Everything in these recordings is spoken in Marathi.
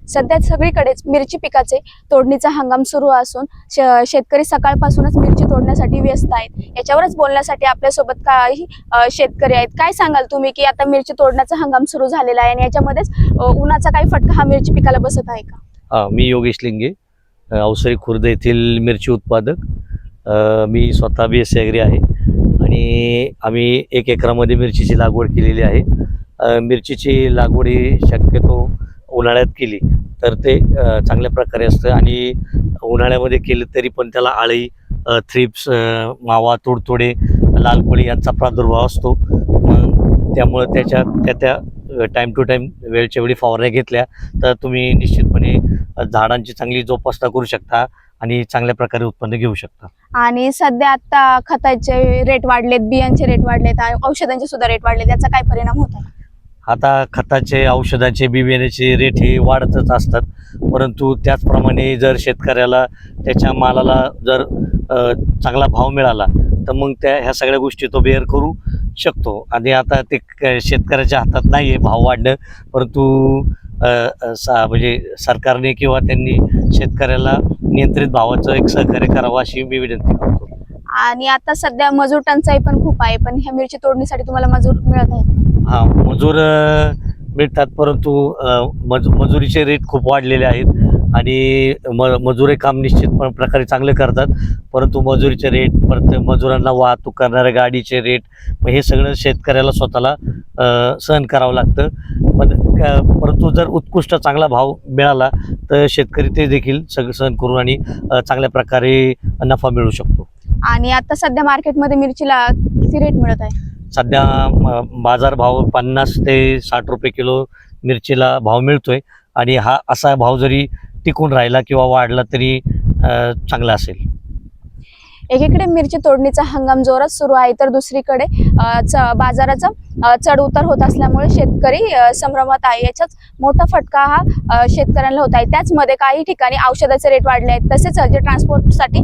सध्या सगळीकडेच मिरची पिकाचे तोडणीचा हंगाम सुरू असून शेतकरी सकाळपासूनच मिरची तोडण्यासाठी व्यस्त आहेत। याच्यावरच बोलण्यासाठी आपल्यासोबत काही शेतकरी आहेत। काय सांगाल तुम्ही की आता मिरची तोडण्याचा हंगाम सुरू झालेला आहे आणि याच्यामध्येच उन्हाचा काही फटका हा मिरची पिकाला बसत आहे का? मी योगेश लिंगे, अवसरी खुर्द येथील मिरची उत्पादक। मी स्वतः BSc ॲग्री आहे आणि आम्ही 1 एकरामध्ये मिरचीची लागवड केलेली आहे। मिरचीची लागवड ही शक्यतो उन्हाळ्यात केली तर ते चांगल्या प्रकारे असतं आणि उन्हाळ्यामध्ये केलं तरी पण त्याला आळी, थ्रिप्स, मावा, तुडतुडे, लाल कोळी यांचा प्रादुर्भाव असतो। मग त्यामुळं त्या टाईम टू टाईम वेळच्या वेळी फवारण्या घेतल्या तर तुम्ही निश्चितपणे झाडांची चांगली जोपासना करू शकता आणि चांगल्या प्रकारे उत्पन्न घेऊ शकता। आणि सध्या आता खताचे रेट वाढलेत, बियांचे रेट वाढलेत, औषधांचे सुद्धा रेट वाढलेत, याचा काय परिणाम होत आहे? आता खताचे, औषधाचे, बी बियाण्याचे रेट हे वाढतच असतात, परंतु त्याचप्रमाणे जर शेतकऱ्याला त्याच्या मालाला जर चांगला भाव मिळाला तर मग ह्या सगळ्या गोष्टी तो बेअर करू शकतो। आणि आता ते शेतकऱ्याच्या हातात नाही आहे भाव वाढणं, परंतु म्हणजे सरकारने किंवा त्यांनी शेतकऱ्याला नियंत्रित भावाचं एक सहकार्य करावं अशी मी विनंती करतो। आणि आता सध्या मजूर टंचाई पण खूप आहे, पण ह्या मिरची तोडणीसाठी तुम्हाला मजूर मिळत आहेत? हां, मजूर मिळतात, परंतु मजुरीचे रेट खूप वाढलेले आहेत आणि मजूर काम निश्चित प्रकारे चांगले करतात, परंतु मजुरीचे रेट, परत मजुरांना वाहतूक करणाऱ्या गाडीचे रेट, मग हे सगळं शेतकऱ्याला स्वतःला सहन करावं लागतं। पण परंतु जर उत्कृष्ट चांगला भाव मिळाला तर शेतकरी ते देखील सगळं सहन करून आणि चांगल्या प्रकारे नफा मिळू शकतो। आणि आता सध्या मार्केटमध्ये मिरचीला किती रेट मिळत आहे? सध्या बाजार भाव 50 ते 60 रुपये किलो मिरचीला भाव मिळतोय आणि हा असा भाव जरी टिकून राहिला किंवा वाढला तरी चांगला असेल। एकीकडे मिरची तोडणीचा हंगाम जोरात सुरू आहे तर दुसरीकडे बाजाराचा चढ उतार होत असल्यामुळे शेतकरी संभ्रमात आहे। याचाच मोठा फटका हा शेतकऱ्यांना होत आहे। त्याचमध्ये काही ठिकाणी औषधाचे रेट वाढले आहेत, तसेच जे ट्रान्सपोर्टसाठी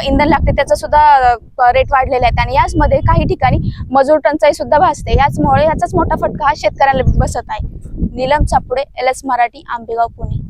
इंधन लागते त्याचा सुद्धा रेट वाढलेले आहेत आणि याचमध्ये काही ठिकाणी मजूर टंचाई सुद्धा भासते। याचमुळे याचाच मोठा फटका हा शेतकऱ्यांना बसत आहे। नीलम चापुडे, LS मराठी, आंबेगाव, पुणे।